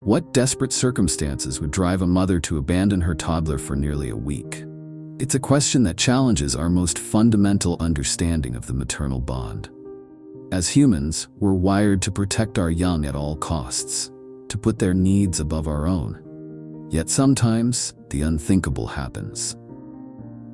What desperate circumstances would drive a mother to abandon her toddler for nearly a week? It's a question that challenges our most fundamental understanding of the maternal bond. As humans, we're wired to protect our young at all costs, to put their needs above our own. Yet sometimes, the unthinkable happens.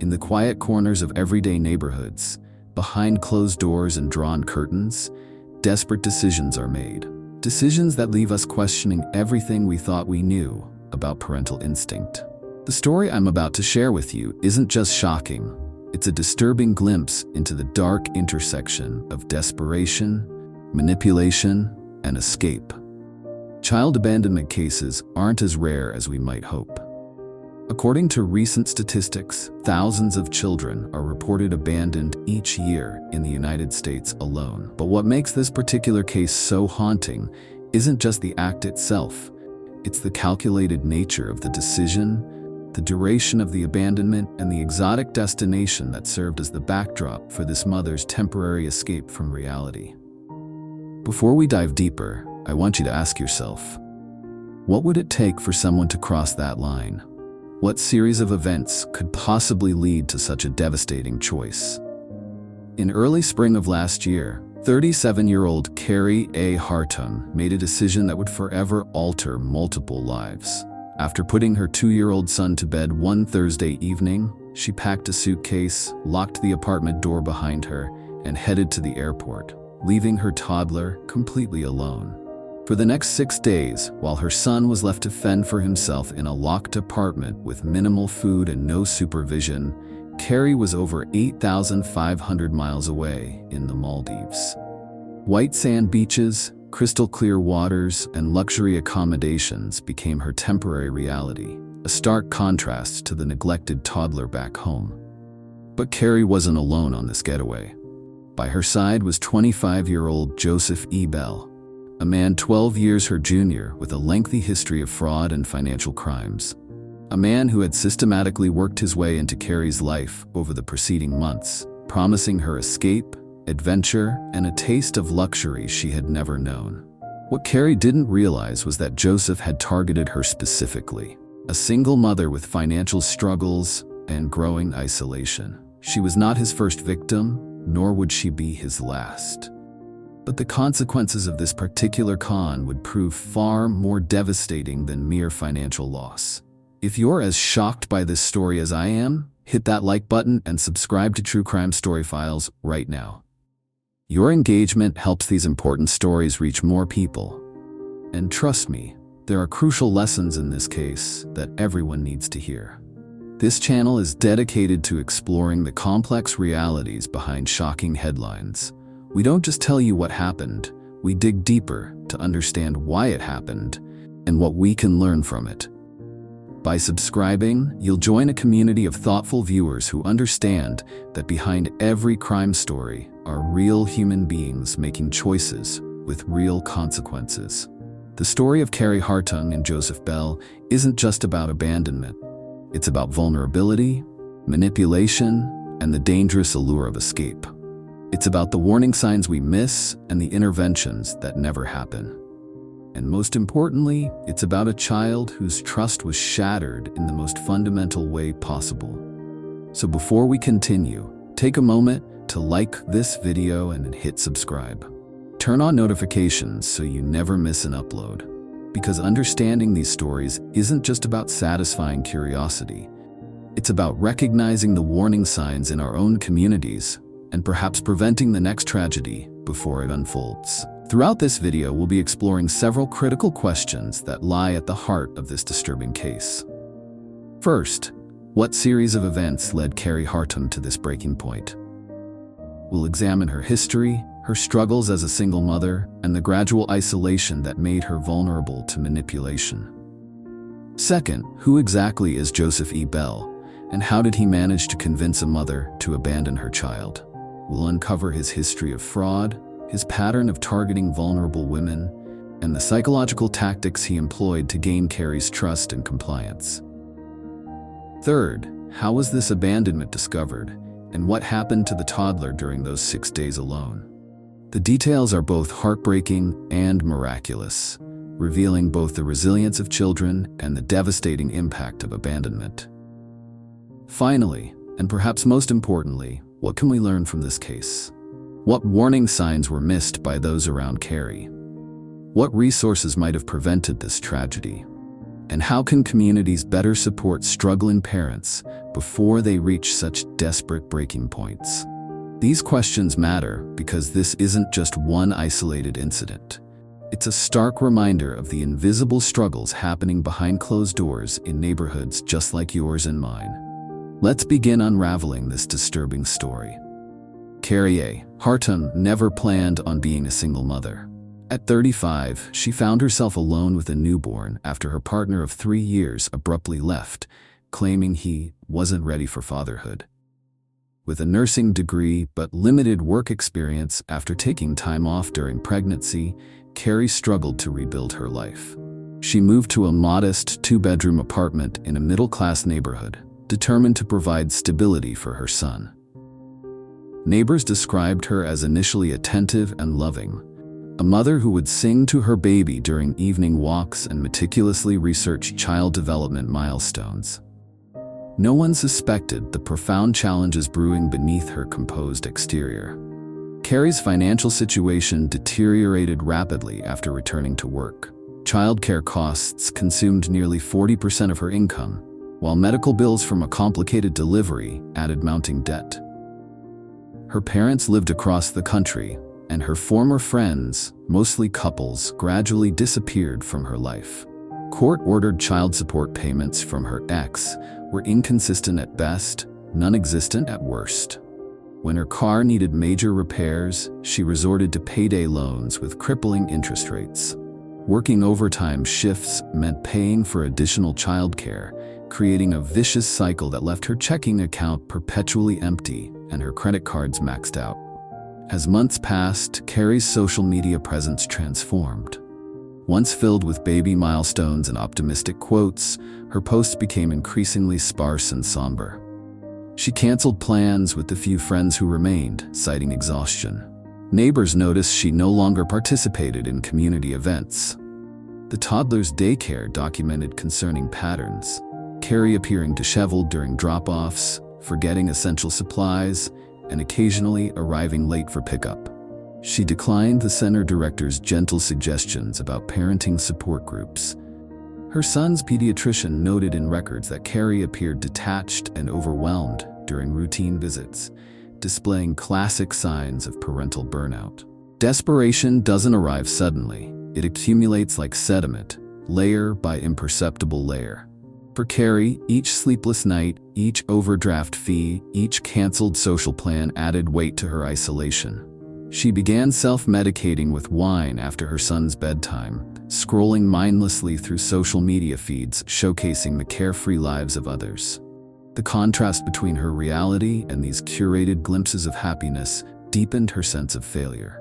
In the quiet corners of everyday neighborhoods, behind closed doors and drawn curtains, desperate decisions are made. Decisions that leave us questioning everything we thought we knew about parental instinct. The story I'm about to share with you isn't just shocking, it's a disturbing glimpse into the dark intersection of desperation, manipulation, and escape. Child abandonment cases aren't as rare as we might hope. According to recent statistics, thousands of children are reported abandoned each year in the United States alone. But what makes this particular case so haunting isn't just the act itself, it's the calculated nature of the decision, the duration of the abandonment, and the exotic destination that served as the backdrop for this mother's temporary escape from reality. Before we dive deeper, I want you to ask yourself, what would it take for someone to cross that line? What series of events could possibly lead to such a devastating choice? In early spring of last year, 37-year-old Carrie A. Hartung made a decision that would forever alter multiple lives. After putting her 2-year-old son to bed one Thursday evening, she packed a suitcase, locked the apartment door behind her, and headed to the airport, leaving her toddler completely alone. For the next 6 days, while her son was left to fend for himself in a locked apartment with minimal food and no supervision, Carrie was over 8,500 miles away in the Maldives. White sand beaches, crystal clear waters, and luxury accommodations became her temporary reality, a stark contrast to the neglected toddler back home. But Carrie wasn't alone on this getaway. By her side was 25-year-old Joseph E. Bell, a man 12 years her junior with a lengthy history of fraud and financial crimes. A man who had systematically worked his way into Carrie's life over the preceding months, promising her escape, adventure, and a taste of luxury she had never known. What Carrie didn't realize was that Joseph had targeted her specifically, a single mother with financial struggles and growing isolation. She was not his first victim, nor would she be his last. But the consequences of this particular con would prove far more devastating than mere financial loss. If you're as shocked by this story as I am, hit that like button and subscribe to True Crime Story Files right now. Your engagement helps these important stories reach more people. And trust me, there are crucial lessons in this case that everyone needs to hear. This channel is dedicated to exploring the complex realities behind shocking headlines. We don't just tell you what happened, we dig deeper to understand why it happened and what we can learn from it. By subscribing, you'll join a community of thoughtful viewers who understand that behind every crime story are real human beings making choices with real consequences. The story of Carrie Hartung and Joseph Bell isn't just about abandonment. It's about vulnerability, manipulation, and the dangerous allure of escape. It's about the warning signs we miss and the interventions that never happen. And most importantly, it's about a child whose trust was shattered in the most fundamental way possible. So before we continue, take a moment to like this video and hit subscribe. Turn on notifications so you never miss an upload. Because understanding these stories isn't just about satisfying curiosity. It's about recognizing the warning signs in our own communities and perhaps preventing the next tragedy before it unfolds. Throughout this video, we'll be exploring several critical questions that lie at the heart of this disturbing case. First, what series of events led Carrie Hartung to this breaking point? We'll examine her history, her struggles as a single mother, and the gradual isolation that made her vulnerable to manipulation. Second, who exactly is Joseph E. Bell, and how did he manage to convince a mother to abandon her child? We'll uncover his history of fraud, his pattern of targeting vulnerable women, and the psychological tactics he employed to gain Carrie's trust and compliance. Third, how was this abandonment discovered, and what happened to the toddler during those 6 days alone? The details are both heartbreaking and miraculous, revealing both the resilience of children and the devastating impact of abandonment. Finally, and perhaps most importantly, what can we learn from this case? What warning signs were missed by those around Carrie? What resources might have prevented this tragedy? And how can communities better support struggling parents before they reach such desperate breaking points? These questions matter because this isn't just one isolated incident. It's a stark reminder of the invisible struggles happening behind closed doors in neighborhoods just like yours and mine. Let's begin unraveling this disturbing story. Carrie A. Hartung never planned on being a single mother. At 35, she found herself alone with a newborn after her partner of 3 years abruptly left, claiming he wasn't ready for fatherhood. With a nursing degree but limited work experience after taking time off during pregnancy, Carrie struggled to rebuild her life. She moved to a modest 2-bedroom apartment in a middle-class neighborhood, determined to provide stability for her son. Neighbors described her as initially attentive and loving, a mother who would sing to her baby during evening walks and meticulously research child development milestones. No one suspected the profound challenges brewing beneath her composed exterior. Carrie's financial situation deteriorated rapidly after returning to work. Childcare costs consumed nearly 40% of her income, while medical bills from a complicated delivery added mounting debt. Her parents lived across the country, and her former friends, mostly couples, gradually disappeared from her life. Court-ordered child support payments from her ex were inconsistent at best, non-existent at worst. When her car needed major repairs, she resorted to payday loans with crippling interest rates. Working overtime shifts meant paying for additional childcare, creating a vicious cycle that left her checking account perpetually empty and her credit cards maxed out. As months passed, Carrie's social media presence transformed. Once filled with baby milestones and optimistic quotes, her posts became increasingly sparse and somber. She canceled plans with the few friends who remained, citing exhaustion. Neighbors noticed she no longer participated in community events. The toddler's daycare documented concerning patterns: Carrie appearing disheveled during drop-offs, forgetting essential supplies, and occasionally arriving late for pickup. She declined the center director's gentle suggestions about parenting support groups. Her son's pediatrician noted in records that Carrie appeared detached and overwhelmed during routine visits, displaying classic signs of parental burnout. Desperation doesn't arrive suddenly. It accumulates like sediment, layer by imperceptible layer. For Carrie, each sleepless night, each overdraft fee, each canceled social plan added weight to her isolation. She began self-medicating with wine after her son's bedtime, scrolling mindlessly through social media feeds showcasing the carefree lives of others. The contrast between her reality and these curated glimpses of happiness deepened her sense of failure.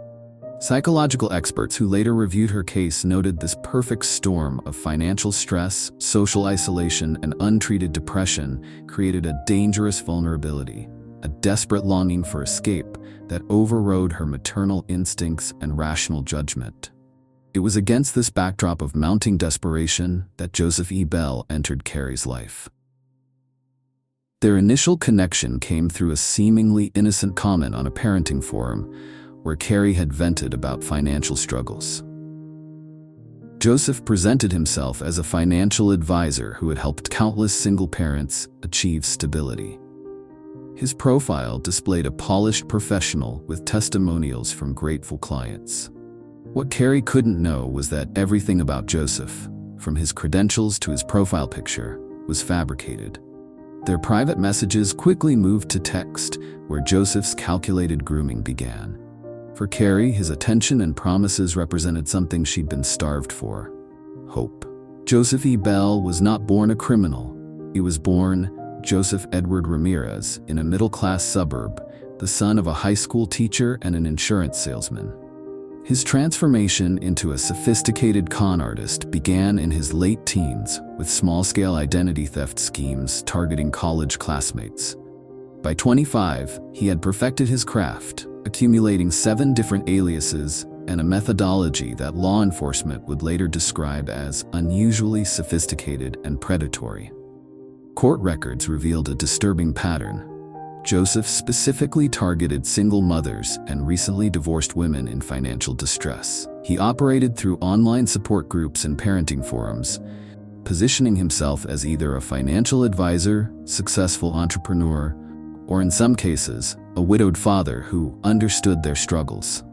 Psychological experts who later reviewed her case noted this perfect storm of financial stress, social isolation, and untreated depression created a dangerous vulnerability, a desperate longing for escape that overrode her maternal instincts and rational judgment. It was against this backdrop of mounting desperation that Joseph E. Bell entered Carrie's life. Their initial connection came through a seemingly innocent comment on a parenting forum, where Carrie had vented about financial struggles. Joseph presented himself as a financial advisor who had helped countless single parents achieve stability. His profile displayed a polished professional with testimonials from grateful clients. What Carrie couldn't know was that everything about Joseph, from his credentials to his profile picture, was fabricated. Their private messages quickly moved to text, where Joseph's calculated grooming began. For Carrie, his attention and promises represented something she'd been starved for: hope. Joseph E. Bell was not born a criminal. He was born Joseph Edward Ramirez in a middle-class suburb, the son of a high school teacher and an insurance salesman. His transformation into a sophisticated con artist began in his late teens, with small-scale identity theft schemes targeting college classmates. By 25, he had perfected his craft, accumulating 7 different aliases, and a methodology that law enforcement would later describe as unusually sophisticated and predatory. Court records revealed a disturbing pattern. Joseph specifically targeted single mothers and recently divorced women in financial distress. He operated through online support groups and parenting forums, positioning himself as either a financial advisor, successful entrepreneur, or in some cases, a widowed father who understood their struggles.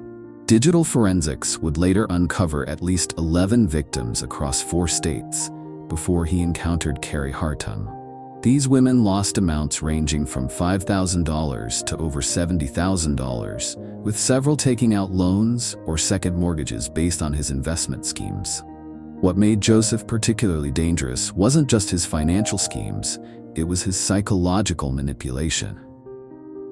Digital forensics would later uncover at least 11 victims across 4 states before he encountered Carrie Hartung. These women lost amounts ranging from $5,000 to over $70,000, with several taking out loans or second mortgages based on his investment schemes. What made Joseph particularly dangerous wasn't just his financial schemes, it was his psychological manipulation.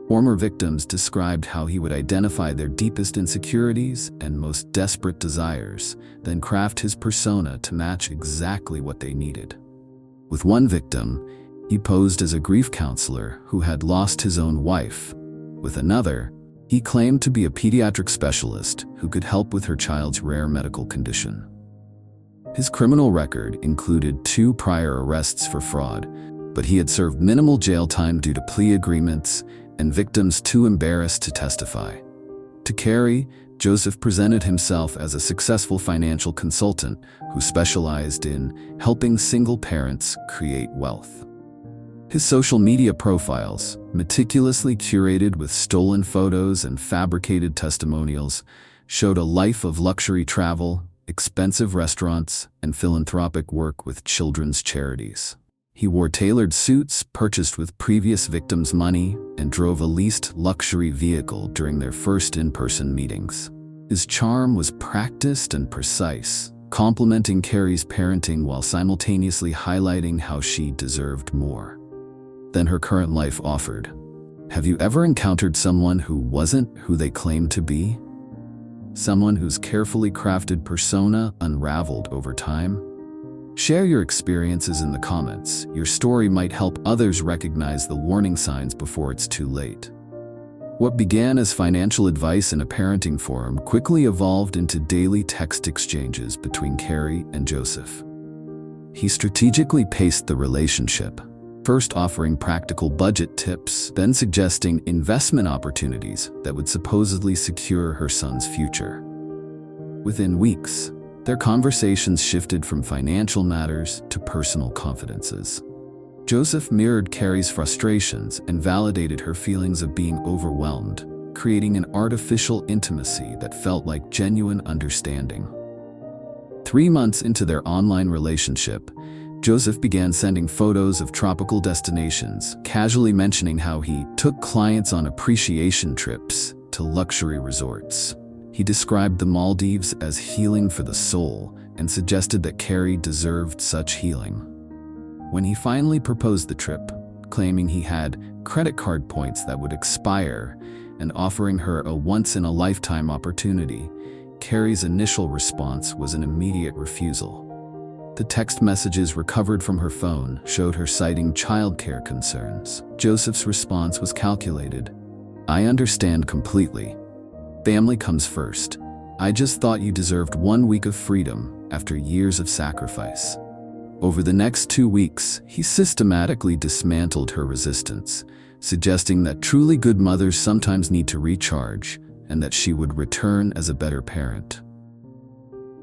Former victims described how he would identify their deepest insecurities and most desperate desires, then craft his persona to match exactly what they needed. With one victim, he posed as a grief counselor who had lost his own wife. With another, he claimed to be a pediatric specialist who could help with her child's rare medical condition. His criminal record included 2 prior arrests for fraud, but he had served minimal jail time due to plea agreements and victims too embarrassed to testify. To Carrie, Joseph presented himself as a successful financial consultant who specialized in helping single parents create wealth. His social media profiles, meticulously curated with stolen photos and fabricated testimonials, showed a life of luxury travel, expensive restaurants, and philanthropic work with children's charities. He wore tailored suits purchased with previous victims' money and drove a leased luxury vehicle during their first in-person meetings. His charm was practiced and precise, complimenting Carrie's parenting while simultaneously highlighting how she deserved more than her current life offered. Have you ever encountered someone who wasn't who they claimed to be? Someone whose carefully crafted persona unraveled over time? Share your experiences in the comments. Your story might help others recognize the warning signs before it's too late. What began as financial advice in a parenting forum quickly evolved into daily text exchanges between Carrie and Joseph. He strategically paced the relationship, first offering practical budget tips, then suggesting investment opportunities that would supposedly secure her son's future. Within weeks, their conversations shifted from financial matters to personal confidences. Joseph mirrored Carrie's frustrations and validated her feelings of being overwhelmed, creating an artificial intimacy that felt like genuine understanding. 3 months into their online relationship, Joseph began sending photos of tropical destinations, casually mentioning how he took clients on appreciation trips to luxury resorts. He described the Maldives as healing for the soul and suggested that Carrie deserved such healing. When he finally proposed the trip, claiming he had credit card points that would expire and offering her a once-in-a-lifetime opportunity, Carrie's initial response was an immediate refusal. The text messages recovered from her phone showed her citing childcare concerns. Joseph's response was calculated. "I understand completely. Family comes first. I just thought you deserved 1 week of freedom after years of sacrifice." Over the next 2 weeks, he systematically dismantled her resistance, suggesting that truly good mothers sometimes need to recharge and that she would return as a better parent.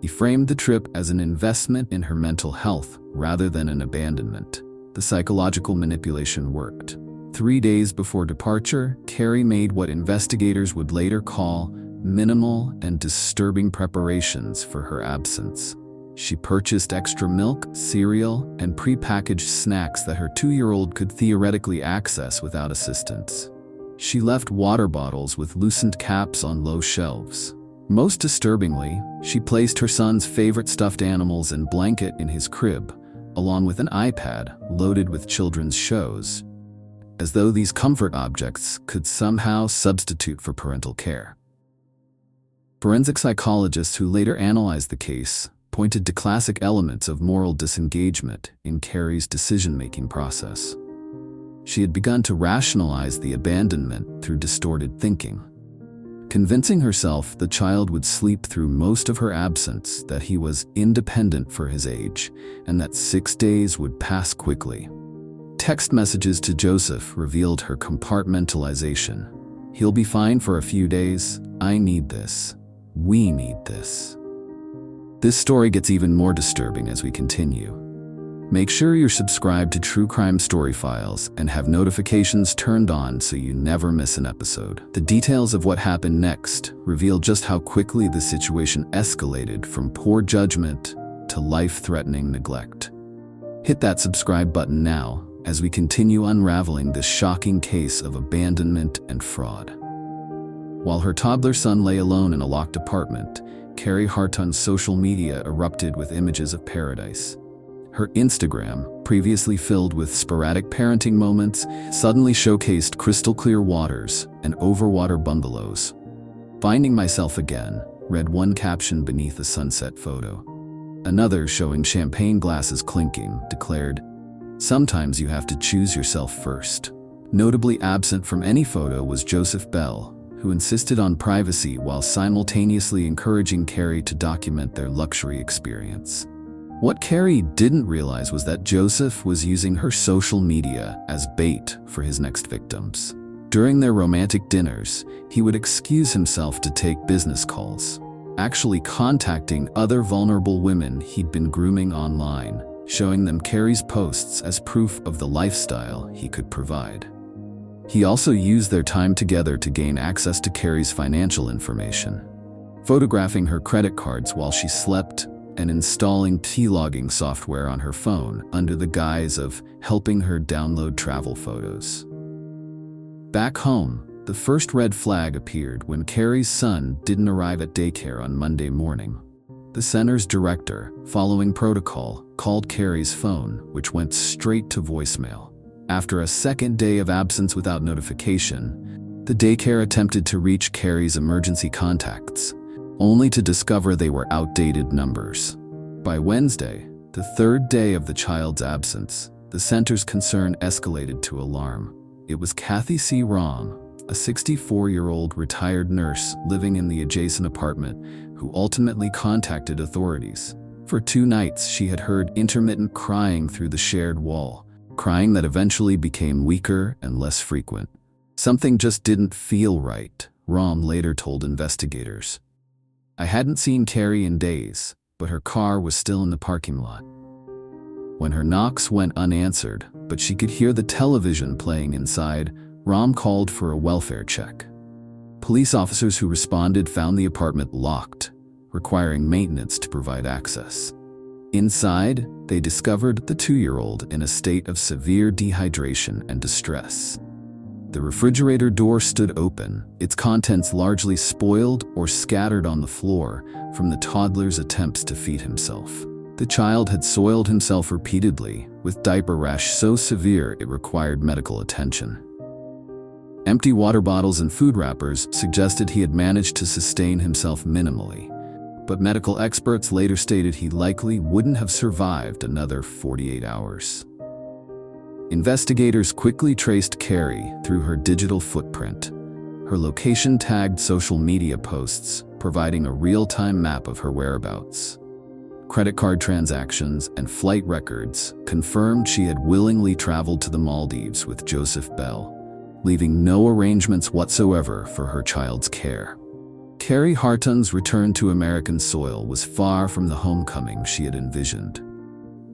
He framed the trip as an investment in her mental health rather than an abandonment. The psychological manipulation worked. 3 days before departure, Carrie made what investigators would later call minimal and disturbing preparations for her absence. She purchased extra milk, cereal, and prepackaged snacks that her 2-year-old could theoretically access without assistance. She left water bottles with loosened caps on low shelves. Most disturbingly, she placed her son's favorite stuffed animals and blanket in his crib, along with an iPad loaded with children's shows, as though these comfort objects could somehow substitute for parental care. Forensic psychologists who later analyzed the case pointed to classic elements of moral disengagement in Carrie's decision-making process. She had begun to rationalize the abandonment through distorted thinking. convincing herself the child would sleep through most of her absence, that he was independent for his age, and that 6 days would pass quickly. Text messages to Joseph revealed her compartmentalization. "He'll be fine for a few days. I need this. We need this." This story gets even more disturbing as we continue. Make sure you're subscribed to True Crime Story Files and have notifications turned on so you never miss an episode. The details of what happened next reveal just how quickly the situation escalated from poor judgment to life-threatening neglect. Hit that subscribe button now as we continue unraveling this shocking case of abandonment and fraud. While her toddler son lay alone in a locked apartment, Carrie Harton's social media erupted with images of paradise. Her Instagram, previously filled with sporadic parenting moments, suddenly showcased crystal-clear waters and overwater bungalows. "Finding myself again," read one caption beneath a sunset photo. Another, showing champagne glasses clinking, declared, "Sometimes you have to choose yourself first." Notably absent from any photo was Joseph Bell, who insisted on privacy while simultaneously encouraging Carrie to document their luxury experience. What Carrie didn't realize was that Joseph was using her social media as bait for his next victims. During their romantic dinners, he would excuse himself to take business calls, actually contacting other vulnerable women he'd been grooming online, showing them Carrie's posts as proof of the lifestyle he could provide. He also used their time together to gain access to Carrie's financial information, photographing her credit cards while she slept and installing T-logging software on her phone under the guise of helping her download travel photos. Back home, the first red flag appeared when Carrie's son didn't arrive at daycare on Monday morning. The center's director, following protocol, called Carrie's phone, which went straight to voicemail. After a second day of absence without notification, the daycare attempted to reach Carrie's emergency contacts, only to discover they were outdated numbers. By Wednesday, the third day of the child's absence, the center's concern escalated to alarm. It was Kathy C. Rom, a 64-year-old retired nurse living in the adjacent apartment, who ultimately contacted authorities. For 2 nights, she had heard intermittent crying through the shared wall, crying that eventually became weaker and less frequent. "Something just didn't feel right," Rom later told investigators. "I hadn't seen Carrie in days, but her car was still in the parking lot." When her knocks went unanswered, but she could hear the television playing inside, Rom called for a welfare check. Police officers who responded found the apartment locked, requiring maintenance to provide access. Inside, they discovered the 2-year-old in a state of severe dehydration and distress. The refrigerator door stood open, its contents largely spoiled or scattered on the floor from the toddler's attempts to feed himself. The child had soiled himself repeatedly, with diaper rash so severe it required medical attention. Empty water bottles and food wrappers suggested he had managed to sustain himself minimally, but medical experts later stated he likely wouldn't have survived another 48 hours. Investigators quickly traced Carrie through her digital footprint, her location-tagged social media posts providing a real-time map of her whereabouts. Credit card transactions and flight records confirmed she had willingly traveled to the Maldives with Joseph Bell, leaving no arrangements whatsoever for her child's care. Carrie Harton's return to American soil was far from the homecoming she had envisioned.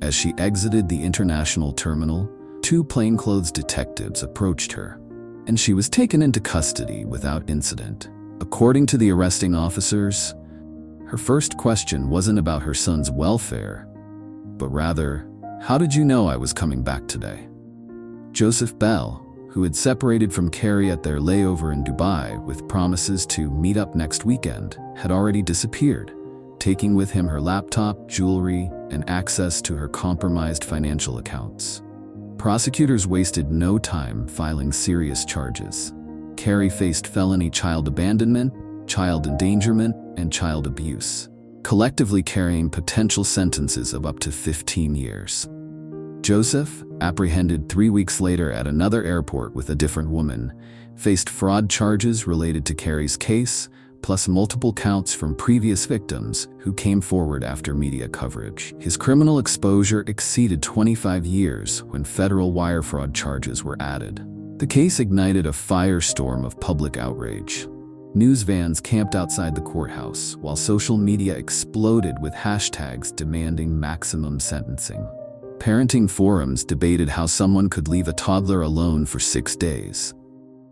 As she exited the international terminal, 2 plainclothes detectives approached her, and she was taken into custody without incident. According to the arresting officers, her first question wasn't about her son's welfare, but rather, "How did you know I was coming back today?" Joseph Bell, who had separated from Carrie at their layover in Dubai with promises to meet up next weekend, had already disappeared, taking with him her laptop, jewelry, and access to her compromised financial accounts. Prosecutors wasted no time filing serious charges. Carrie faced felony child abandonment, child endangerment, and child abuse, collectively carrying potential sentences of up to 15 years. Joseph, apprehended 3 weeks later at another airport with a different woman, faced fraud charges related to Carey's case, plus multiple counts from previous victims who came forward after media coverage. His criminal exposure exceeded 25 years when federal wire fraud charges were added. The case ignited a firestorm of public outrage. News vans camped outside the courthouse, while social media exploded with hashtags demanding maximum sentencing. Parenting forums debated how someone could leave a toddler alone for 6 days,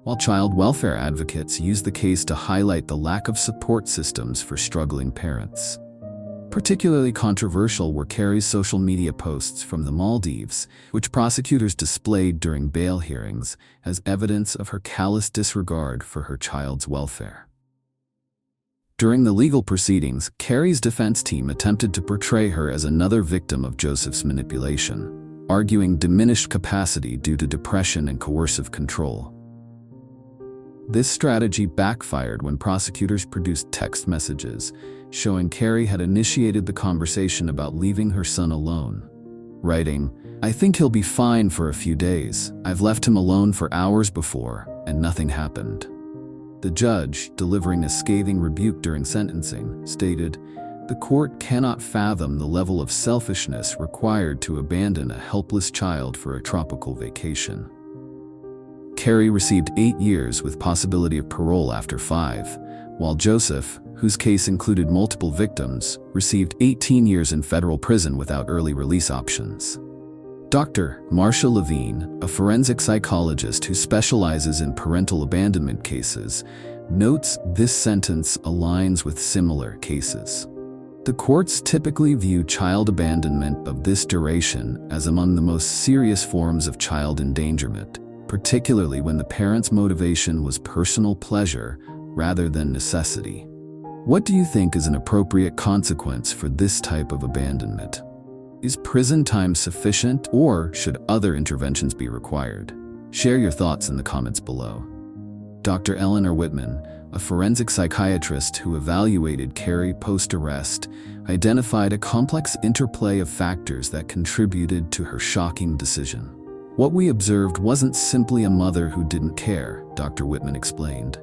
while child welfare advocates used the case to highlight the lack of support systems for struggling parents. Particularly controversial were Carey's social media posts from the Maldives, which prosecutors displayed during bail hearings as evidence of her callous disregard for her child's welfare. During the legal proceedings, Carey's defense team attempted to portray her as another victim of Joseph's manipulation, arguing diminished capacity due to depression and coercive control. This strategy backfired when prosecutors produced text messages showing Carey had initiated the conversation about leaving her son alone, writing, "I think he'll be fine for a few days. I've left him alone for hours before, and nothing happened." The judge, delivering a scathing rebuke during sentencing, stated, "The court cannot fathom the level of selfishness required to abandon a helpless child for a tropical vacation." Carey received 8 years with possibility of parole after 5, while Joseph, whose case included multiple victims, received 18 years in federal prison without early release options. Dr. Marcia Levine, a forensic psychologist who specializes in parental abandonment cases, notes this sentence aligns with similar cases. The courts typically view child abandonment of this duration as among the most serious forms of child endangerment, particularly when the parent's motivation was personal pleasure rather than necessity. What do you think is an appropriate consequence for this type of abandonment? Is prison time sufficient, or should other interventions be required? Share your thoughts in the comments below. Dr. Eleanor Whitman, a forensic psychiatrist who evaluated Carey post-arrest, identified a complex interplay of factors that contributed to her shocking decision. What we observed wasn't simply a mother who didn't care, Dr. Whitman explained,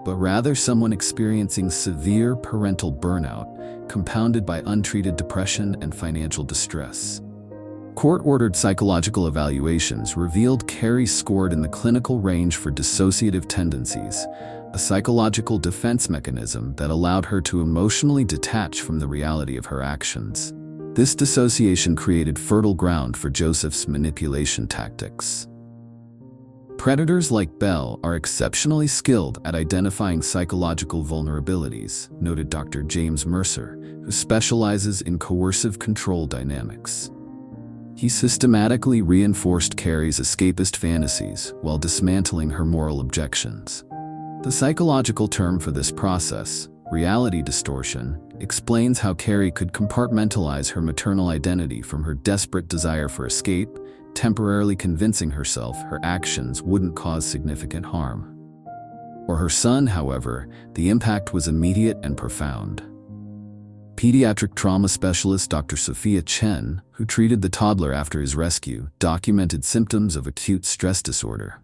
but rather someone experiencing severe parental burnout, compounded by untreated depression and financial distress. Court-ordered psychological evaluations revealed Carey scored in the clinical range for dissociative tendencies, a psychological defense mechanism that allowed her to emotionally detach from the reality of her actions. This dissociation created fertile ground for Joseph's manipulation tactics. Predators like Bell are exceptionally skilled at identifying psychological vulnerabilities, noted Dr. James Mercer, who specializes in coercive control dynamics. He systematically reinforced Carey's escapist fantasies while dismantling her moral objections. The psychological term for this process, reality distortion, explains how Carey could compartmentalize her maternal identity from her desperate desire for escape, temporarily convincing herself her actions wouldn't cause significant harm. For her son, however, the impact was immediate and profound. Pediatric trauma specialist Dr. Sophia Chen, who treated the toddler after his rescue, documented symptoms of acute stress disorder,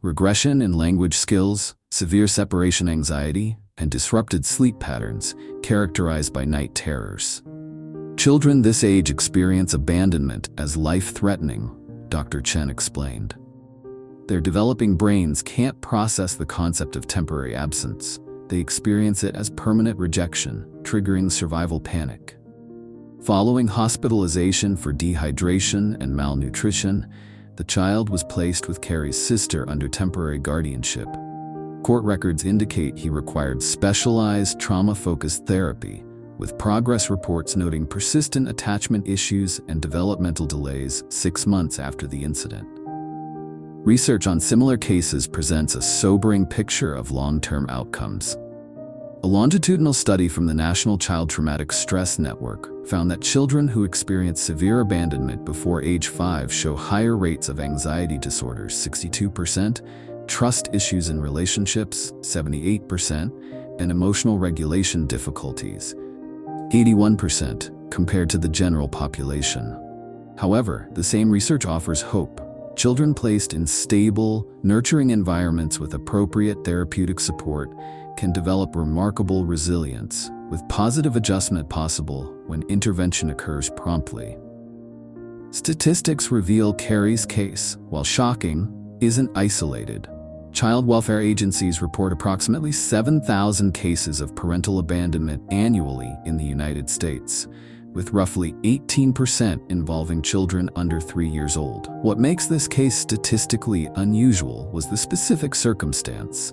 regression in language skills, severe separation anxiety, and disrupted sleep patterns characterized by night terrors. Children this age experience abandonment as life-threatening, Dr. Chen explained. Their developing brains can't process the concept of temporary absence. They experience it as permanent rejection, triggering survival panic. Following hospitalization for dehydration and malnutrition, the child was placed with Carey's sister under temporary guardianship. Court records indicate he required specialized trauma-focused therapy, with progress reports noting persistent attachment issues and developmental delays 6 months after the incident. Research on similar cases presents a sobering picture of long-term outcomes. A longitudinal study from the National Child Traumatic Stress Network found that children who experience severe abandonment before age 5 show higher rates of anxiety disorders, 62%, trust issues in relationships, 78%, and emotional regulation difficulties, 81%, compared to the general population. However, the same research offers hope. Children placed in stable, nurturing environments with appropriate therapeutic support can develop remarkable resilience, with positive adjustment possible when intervention occurs promptly. Statistics reveal Carrie's case, while shocking, isn't isolated. Child welfare agencies report approximately 7,000 cases of parental abandonment annually in the United States, with roughly 18% involving children under 3 years old. What makes this case statistically unusual was the specific circumstance: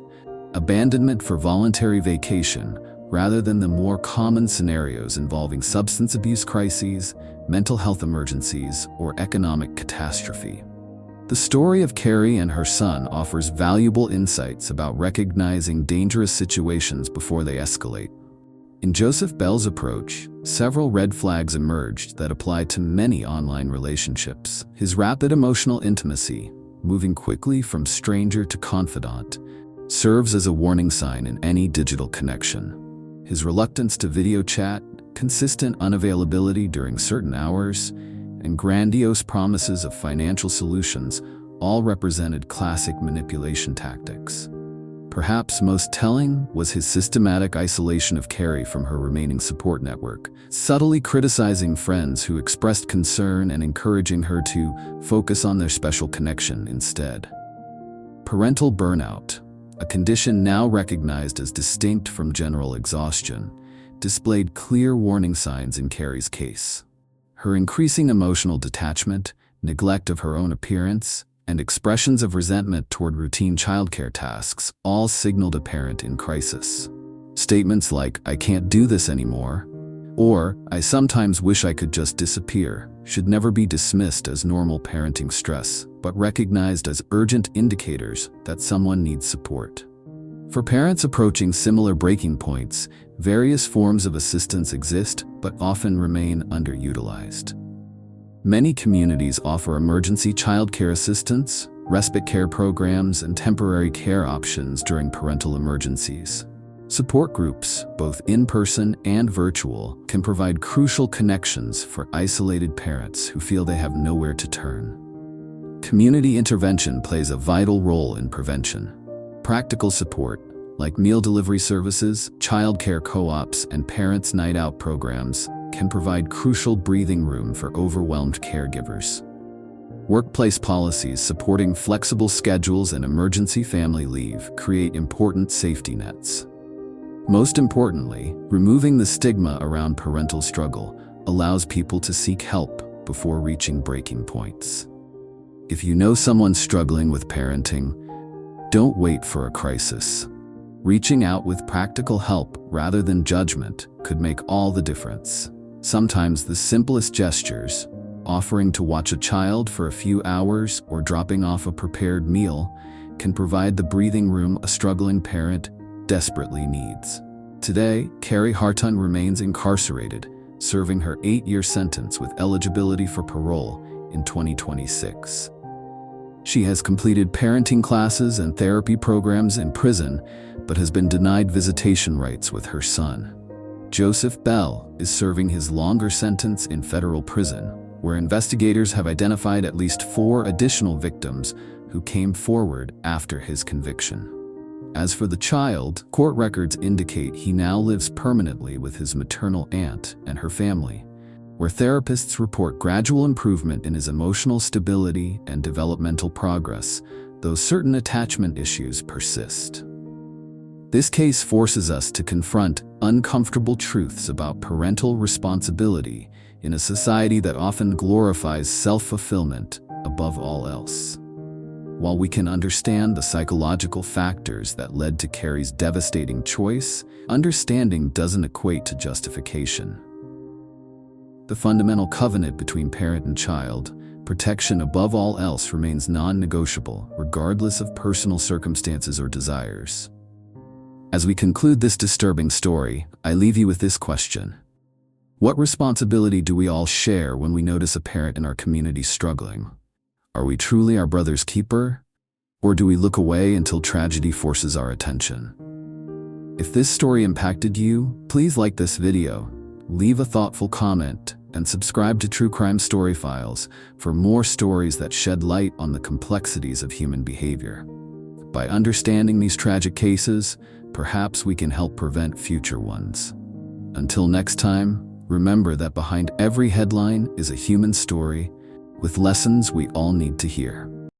abandonment for voluntary vacation, rather than the more common scenarios involving substance abuse crises, mental health emergencies, or economic catastrophe. The story of Carrie and her son offers valuable insights about recognizing dangerous situations before they escalate. In Joseph Bell's approach, several red flags emerged that apply to many online relationships. His rapid emotional intimacy, moving quickly from stranger to confidant, serves as a warning sign in any digital connection. His reluctance to video chat, consistent unavailability during certain hours, and grandiose promises of financial solutions all represented classic manipulation tactics. Perhaps most telling was his systematic isolation of Carrie from her remaining support network, subtly criticizing friends who expressed concern and encouraging her to focus on their special connection instead. Parental burnout, a condition now recognized as distinct from general exhaustion, displayed clear warning signs in Carrie's case. Her increasing emotional detachment, neglect of her own appearance, and expressions of resentment toward routine childcare tasks all signaled a parent in crisis. Statements like, "I can't do this anymore," or "I sometimes wish I could just disappear," should never be dismissed as normal parenting stress, but recognized as urgent indicators that someone needs support. For parents approaching similar breaking points, various forms of assistance exist but often remain underutilized. Many communities offer emergency childcare assistance, respite care programs, and temporary care options during parental emergencies. Support groups, both in-person and virtual, can provide crucial connections for isolated parents who feel they have nowhere to turn. Community intervention plays a vital role in prevention. Practical support, like meal delivery services, childcare co-ops, and parents' night out programs, can provide crucial breathing room for overwhelmed caregivers. Workplace policies supporting flexible schedules and emergency family leave create important safety nets. Most importantly, removing the stigma around parental struggle allows people to seek help before reaching breaking points. If you know someone struggling with parenting, don't wait for a crisis. Reaching out with practical help rather than judgment could make all the difference. Sometimes the simplest gestures, offering to watch a child for a few hours or dropping off a prepared meal, can provide the breathing room a struggling parent desperately needs. Today, Carrie Hartung remains incarcerated, serving her 8-year sentence with eligibility for parole in 2026. She has completed parenting classes and therapy programs in prison, but has been denied visitation rights with her son. Joseph Bell is serving his longer sentence in federal prison, where investigators have identified at least 4 additional victims who came forward after his conviction. As for the child, court records indicate he now lives permanently with his maternal aunt and her family, where therapists report gradual improvement in his emotional stability and developmental progress, though certain attachment issues persist. This case forces us to confront uncomfortable truths about parental responsibility in a society that often glorifies self-fulfillment above all else. While we can understand the psychological factors that led to Carrie's devastating choice, understanding doesn't equate to justification. The fundamental covenant between parent and child, protection above all else, remains non-negotiable, regardless of personal circumstances or desires. As we conclude this disturbing story, I leave you with this question. What responsibility do we all share when we notice a parent in our community struggling? Are we truly our brother's keeper? Or do we look away until tragedy forces our attention? If this story impacted you, please like this video, leave a thoughtful comment, and subscribe to True Crime Story Files for more stories that shed light on the complexities of human behavior. By understanding these tragic cases, perhaps we can help prevent future ones. Until next time, remember that behind every headline is a human story with lessons we all need to hear.